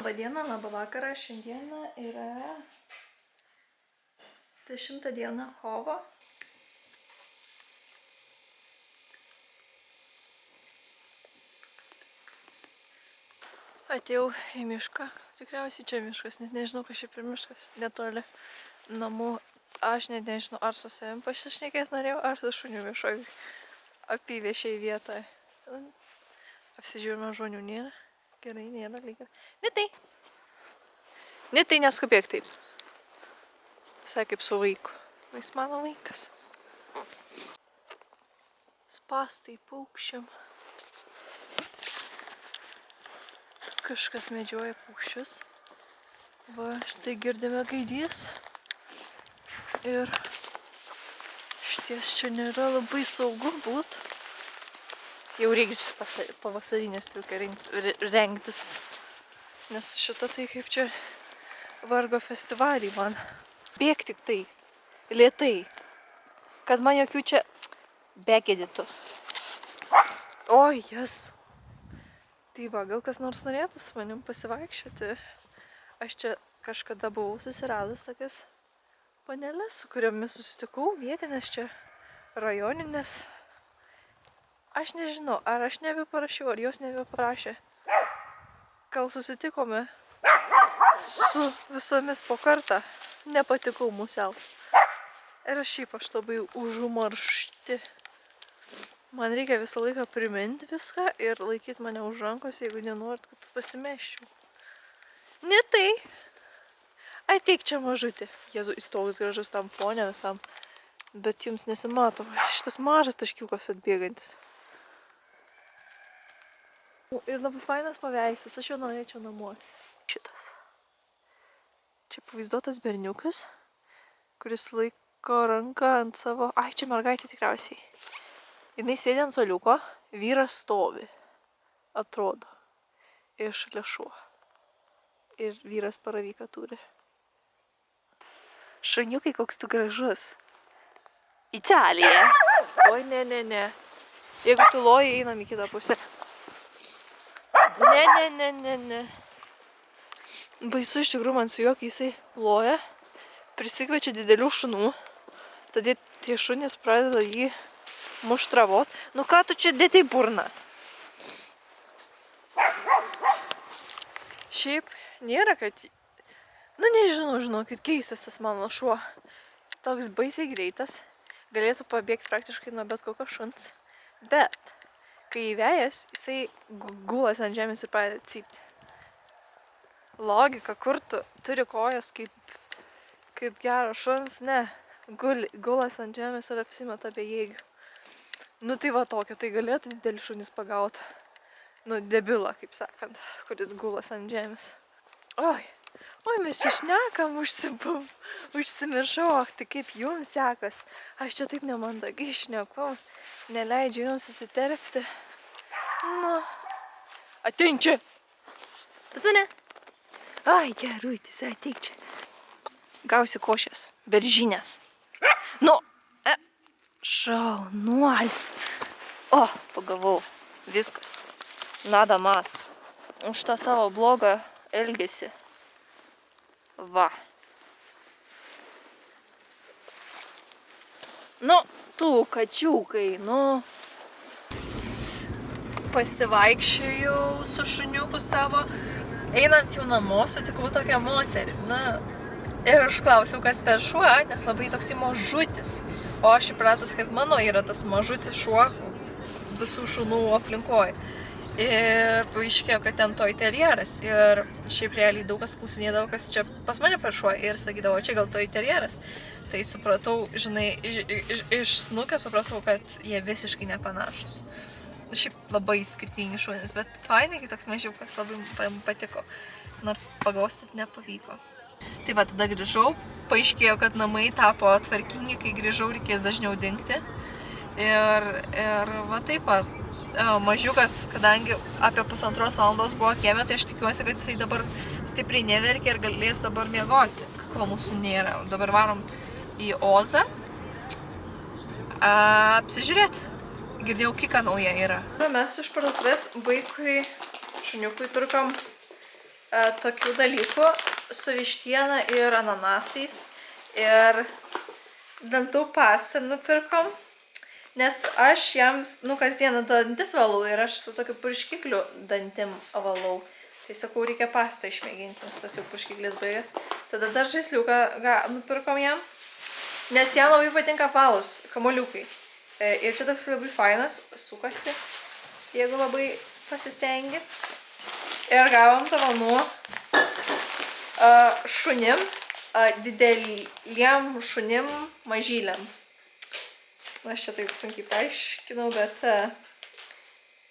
Labadiena, labą vakarą. Šiandieną yra 10 diena kovo. Atėjau į mišką. Tikriausiai čia miškas, net nežinau, kas šiaip ir miškas, netoli namų. Aš net nežinau, ar su savim pasišnekėti norėjau, ar su šuniu viešoj apyviešiai vietoje. Apsižiūrime, žmonių nėra. Gerai, nėra lygiai. Ne tai neskubėk taip. Visai kaip su vaiku. Jis mano vaikas. Spastai paukščiam. Kažkas medžioja paukščius. Va, štai girdime gaidys. Ir šties čia nėra labai saugu būt. Jau reiks pavasarinės rengtis. Nes šita tai kaip čia vargo festivalį man. Bėk tik tai, lėtai, kad man jokių čia begėdytų. Oi, Jezu. Tai va, gal kas nors norėtų su manim pasivaikščioti. Aš čia kažkada buvau susiradus tokias panelės, su kuriomis susitikau, vietinės čia rajoninės. Aš nežinau, ar aš nebeparašiau, ar jos nebeparašė. Gal susitikome su visomis po kartą. Nepatikau musiau. Ir šiaip aš labai užmaršti. Man reikia visą laiką priminti viską ir laikyti mane už rankos, jeigu nenorit, kad pasimeščiau. Ne tai. Ateik čia mažutė. Jėzu, jis toks gražus tam fone visam. Bet jums nesimato. Šitas mažas taškiukas atbėgantis. Ir labai fainas paveikslas. Aš jau norėčiau namuose. Šitas. Čia pavaizduotas berniukas, kuris laiko ranką ant savo... Ai, čia mergaitė tikriausiai. Jinai sėdi ant suoliuko, vyras stovi, atrodo. Ir šalia šuo. Ir vyras paravyką turi. Šuniukai, koks tu gražus. Italija. Oi, ne. Jeigu tu loji, einam į kitą pusę. Ne. Baisu iš tikrųjų man su juo, kai jisai loja, prisikviečia didelių šunų, tada tie šunys pradeda jį muštravot. Nu ką tu čia dėtai burną? Šiaip nėra, kad... Nu nežinau, žinokit, keistas tas mano šuo. Toks baisiai greitas, galėtų pabėgti praktiškai nuo bet kokio šuns. Bet, kai įvėjęs, jisai gulas ant žemės ir pradeda cypti. Logika, kur tu turi kojas kaip gero šuns, ne, gulas ant žemės ir apsimeta bejėgių. Nu tai va tokia, tai galėtų didelį šunis pagauti. Nu, debilą, kaip sakant, kuris gulas ant žemės. Oi, mes čia šnekam, užsimiršau, tai kaip jums sekas. Aš čia taip nemandagiai šneku, neleidžiu jums susiterpti. Nu, atein čia! Pas mane! Ai, gerutis, ateik čia. Gausi košės, beržinės. Nu, šaunuolis. O, pagavau, viskas. Nada mas. Už tą savo blogą elgesį. Va. Nu, tu kačiukai, nu. Pasivaikščiojau su šuniuku savo. Einant jų namo, sutikau tokią moterį. Na, ir aš klausiau, kas per šuo, nes labai toksai mažutis. O aš įpratus, kad mano yra tas mažutis šuo visų šunų aplinkoj. Ir paaiškėjo, kad ten toy terjeras. Ir šiaip realiai daug kas klausinėdavo, kas čia pas mane per šuo. Ir sakydavo, čia gal toy terjeras. Tai supratau, žinai, iš snukio supratau, kad jie visiškai nepanašus. Šiaip labai skirtingi šunys, bet fainai, kai toks mažiukas labai patiko, nors pagaustyt nepavyko. Tai va, tada grįžau, paaiškėjo, kad namai tapo tvarkingi, kai grįžau, reikės dažniau dingti. Ir va taip va, mažiukas, kadangi apie 1,5 valandos buvo kieme, tai aš tikiuosi, kad jisai dabar stipriai neverkia ir galės dabar miegoti, ko mūsų nėra. Dabar varom į Ozą apsižiūrėti. Girdėjau, kika nauja yra. Mes iš parduotuvės vaikui, šuniukui pirkom tokių dalykų su vištiena ir ananasais. Ir dantų pastą nupirkom, nes aš jam, kasdieną dantis valau ir aš su tokiu purškikliu dantim valau. Tai sakau, reikia pastą išmėginti, nes tas jau purškiklis baigęs. Tada dar žaisliuką nupirkom jam, nes jam labai patinka apvalūs kamuoliukai. Ir čia toks labai fainas, sukasi, jeigu labai pasistengi. Ir gavom dovanų šunim, dideliem šunim, mažyliam. Aš čia taip sunkiai paaiškinau, bet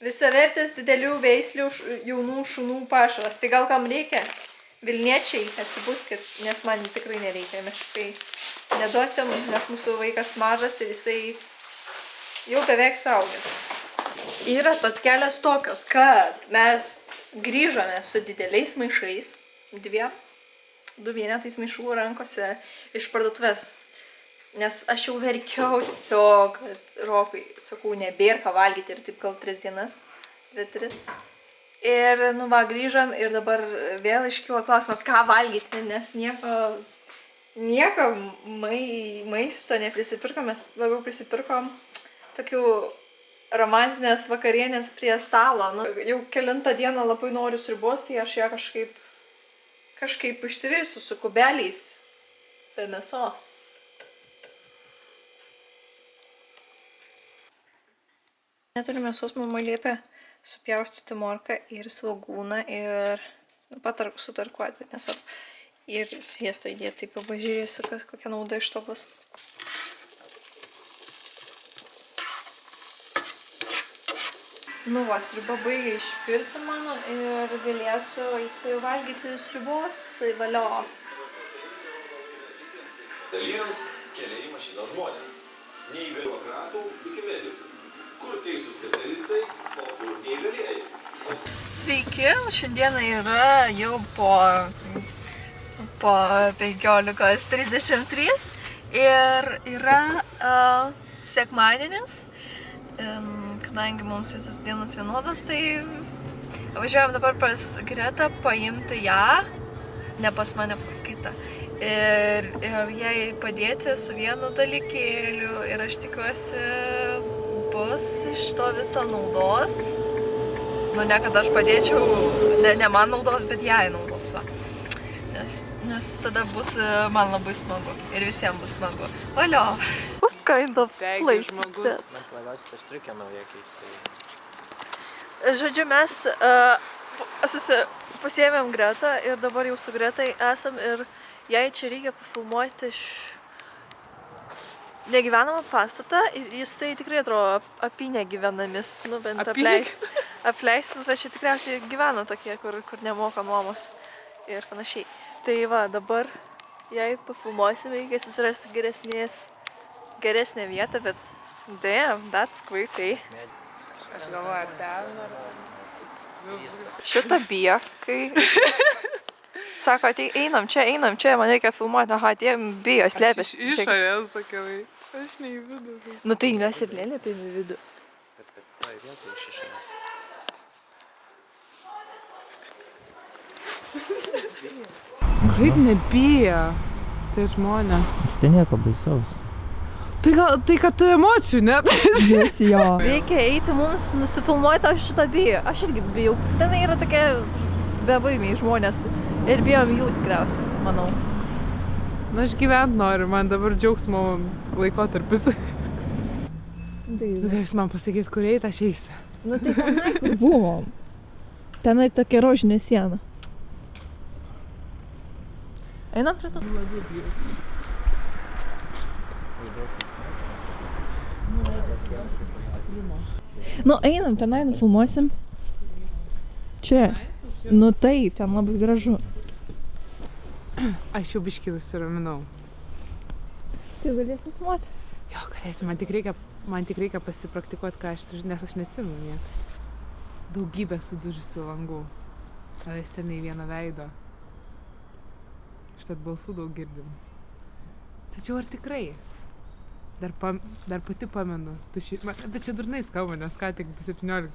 visavertis didelių veislių jaunų šunų pašaras. Tai gal kam reikia? Vilniečiai, atsibuskit, nes man tikrai nereikia. Mes tikrai neduosim, nes mūsų vaikas mažas ir jisai jau beveik suaugęs. Yra kelias tokios, kad mes grįžome su dideliais maišais, du vienetais maišų rankose iš parduotuvės. Nes aš jau verkiau tiesiog, kad Rokui, sakau, nebėr ką valgyti ir taip gal 3 dienas, 2-3. Ir, grįžom ir dabar vėl iškilo klausimas, ką valgyti, nes nieko maisto neprisipirkom, mes labiau prisipirkom tokių romantinės vakarienės prie stalo. Jau kelintą dieną labai noriu sriubos, tai aš ją kažkaip išsivirsiu su kubeliais be mėsos. Neturiu mėsos, mama liepia supjaustyti morką ir svogūną ir sutarkuoti, bet nesvarbu. Ir sviesto įdėti, tai pažiūrėsiu, kokia nauda iš to bus. Sriuba baigia išpirti mano ir galėsiu eiti valgyti sriubos, valio. Dalyviams keliai į mašiną žmonės. Neįgalių kratų iki medikų. Kur teisų specialistai, o kur neįgalieji. Sveiki, šiandieną yra jau po 15:33 ir yra sekmadienis. Kadangi mums visos dienos vienodas, tai važiuojam dabar pas Gretą paimti ją, ne pas mane, pas kitą. Ir jai padėti su vienu dalykėliu ir aš tikiuosi bus iš to viso naudos. Ne kad aš padėčiau, ne man naudos, bet jai naudos. Va. Nes tada bus man labai smagu ir visiems bus smagu. Valio! What kind of place is this? Žodžiu, mes pasiėmėm Gretą ir dabar jau su Gretai esam ir jai čia reikia pafilmuoti negyvenamą pastatą ir jisai tikrai atrodo apynė gyvenamis, bent apleistas, bet čia tikriausiai gyvena tokie, kur nemoka nuomos ir panašiai. Tai va, dabar jai pafilmuosim, reikia susirasti geresnę vietą, bet damn, that's creepy. Aš galvoju, ar ten, Šitą bijo, kai sako, einam čia, man reikia filmuoti, aha, tie bijo, slėpės. Aš iš išorės sakiau, aš ne į vidų. Tai mes ir neliepėm į vidų. Bet kad tai vietoj iš išorės. Kaip nebijo tai žmonės. Tai nieko baisaus. Tai kad tu emocijų net. Jo. Reikia eiti mums nusifilmuoti, o šitą bijo. Aš irgi bijau. Ten yra tokie bebaimiai žmonės ir bijom jų tikriausiai, manau. Na, aš gyvent noriu, man dabar džiaugsmo laikotarpis. Kaip jūs man pasakyt, kur eit, aš eisiu. Tai tenai, kur buvom. Tenai tokia rožinė siena. Einam prie to? Einam, tenai nufilmuosim. Čia. Taip, ten labai gražu. Aš jau biškį nusiraminau. Tai galėsi filmuoti? Jo, galėsi, man tik reikia pasipraktikuoti, ką aš turiu, nes aš neatsimenu nieko. Daugybė sudužusių langų. Tada seniai vieno veido. Štat balsų daug girdim. Tačiau ar tikrai? Dar pati pamenu. Bet čia durnai skamba, nes ką tik 17.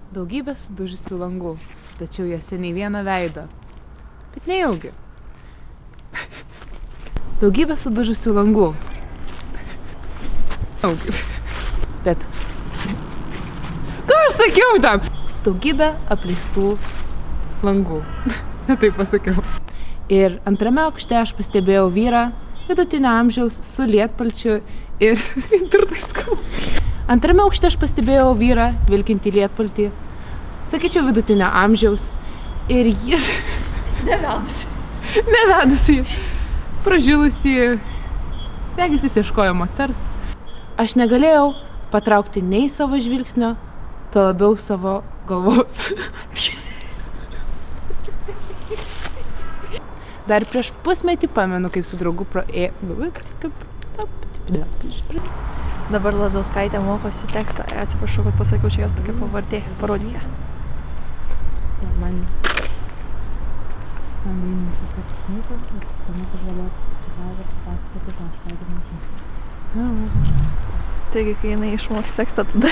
Daugybė sudužusių langų, tačiau juose nei vieno veido. Bet nejaugi. Daugybė sudužusių langų. Bet. Ką aš sakiau tam? Daugybė apleistų langų. Taip pasakiau. Ir antrame aukšte aš pastebėjau vyrą vidutinio amžiaus su lietpalčiu ir... Antrame aukšte aš pastebėjau vyrą vilkintį lietpaltį, sakyčiau, vidutinio amžiaus ir jis... Nevedusi. Pražilusi. Regis jis ieškojo moters. Aš negalėjau patraukti nei savo žvilgsnio, tuo labiau savo galvos. Dar prieš pusmetį pamenu, kaip su draugu Dabar Lazauskaitė mokosi tekstą. Atsiprašau, kad pasakiau, čia jos tokia pavardė. Parodyk ją. Man Taigi, kai jinai išmoks tekstą, tada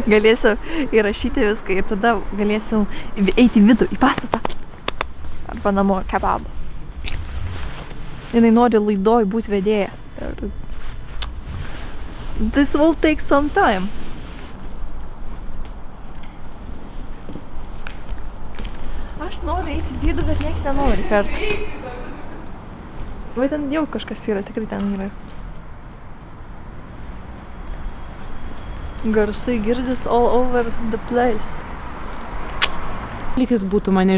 galėsiu įrašyti viską ir tada galėsiu eiti į vidų, į pastatą. Arba namo kebabą. Jinai nori laidoj būti vedėja. This will take some time. Aš noriu eiti į vidų, bet nieks nenori kartu. Va ten jau kažkas yra, tikrai ten yra. Garsai girdis all over the place. Likis būtų mane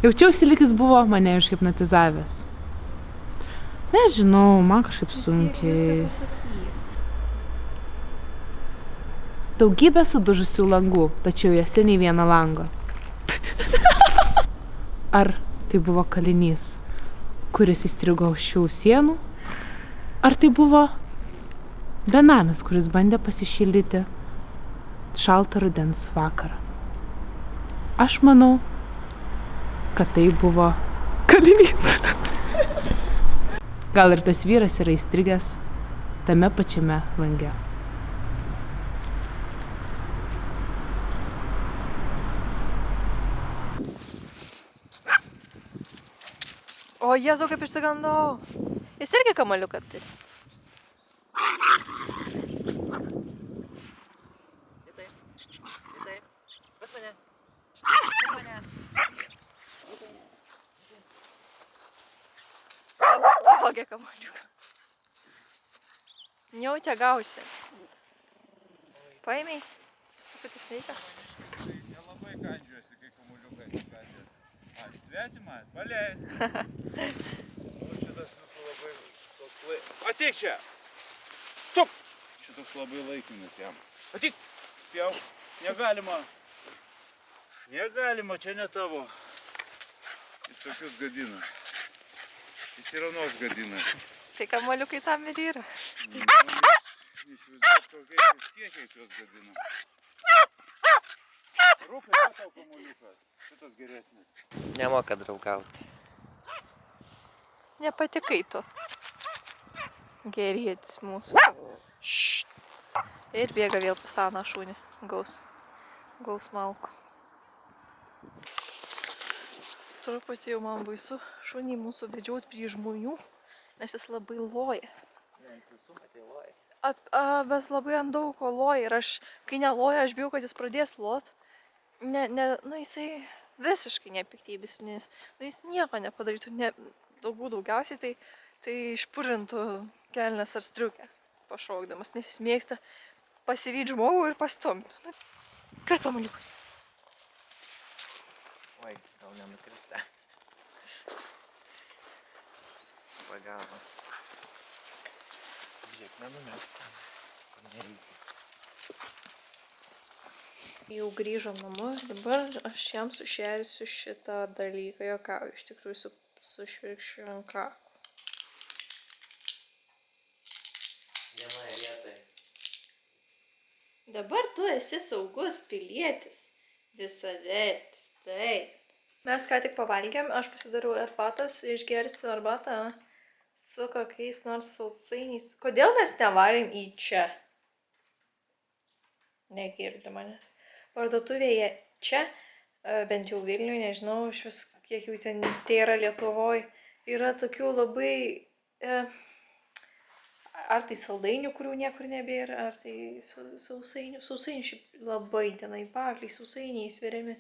Jaučiausi, likis buvo mane išhipnotizavęs. Nežinau, man kažkaip sunkiai. Daugybė sudužusių langų, tačiau juose nei vieno lango. Ar tai buvo kalinys, kuris įstrigo už šių sienų? Ar tai buvo benamis, kuris bandė pasišildyti šaltą rudens vakarą? Aš manau, kad tai buvo kalinys. Gal ir tas vyras yra įstrigęs tame pačiame lange. O Jėzau, kaip išsigandau. Jis irgi kamaliuką turi. Pas mane. Kokia kamaliuką. Niautė gausi. Paėmei? Sakutis sveikas. Nelabai kandžiuosi, kai kamuliukai skandė. Svetimą, paleisk. Šitas jūsų labai toks Ateik čia! Stop! Šitas labai laikinas jam. Ateik! Spjau. Negalima. Negalima, čia ne tavo. Jis tokius gadina. Jis ir anos gadina. Tai kamaliukai tam ir yra. Neįsivaizduot, kokiais kiekiais juos gadina. Rūkai, ką tau kamuliukas? Šitas geresnis. Nemoka draugauti. Nepatikai tu. Gerietis mūsų. Ššt. Ir bėga vėl pas tą šunį. Gaus malku. Truputį jau man baisu šunį mūsų vedžioti prie žmonių, nes jis labai loja. Bet labai ant daug ko loja ir kai neloja, aš bijau, kad jis pradės lot. Jisai visiškai nepiktybis, nes jis nieko nepadarytų, daugiausiai tai išpurintų kelnes ar striukę pašokdamas, nes jis mėgsta pasivyti žmogų ir pastumti. Kar kamuliukus. Oi, gal nenukrista. Pagalba. Žiūrėk, nenumesk. Nereikia. Jau grįžom namo, dabar aš jam sušersiu šitą dalyką, jokauju, iš tikrųjų sušvirkščiu ant kaklo. Vienoje vietoje. Dabar tu esi saugus pilietis, visavertis, taip. Mes ką tik pavalgėm, aš pasidariau arbatos, išgersiu arbatą su kokiais nors sausainiais. Kodėl mes nevarėm į čia? negirdi manęs. Parduotuvėje čia, bent jau Vilniuje, nežinau, iš vis kiek jų ten tai yra Lietuvoje, yra tokių labai, ar tai saldainių, kurių niekur nebėra, ar tai sausainių. Sausainių šiaip labai tenai pakliai, sausainiai sveriami.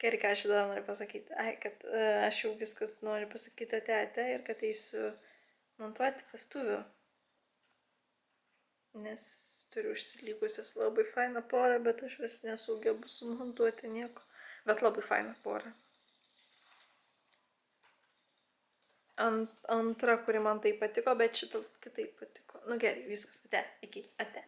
Gerai, ką aš dar noriu pasakyti, kad aš jau viskas noriu pasakyti ate ir kad eisiu montuoti vestuvių. Nes turiu užsilygusias labai fainą porą, bet aš vis nesugebu sumontuoti nieko. Bet labai fainą porą. Antra, kuri man taip patiko, bet šitą kitaip patiko. Nu gerai, viskas, ate, iki, ate.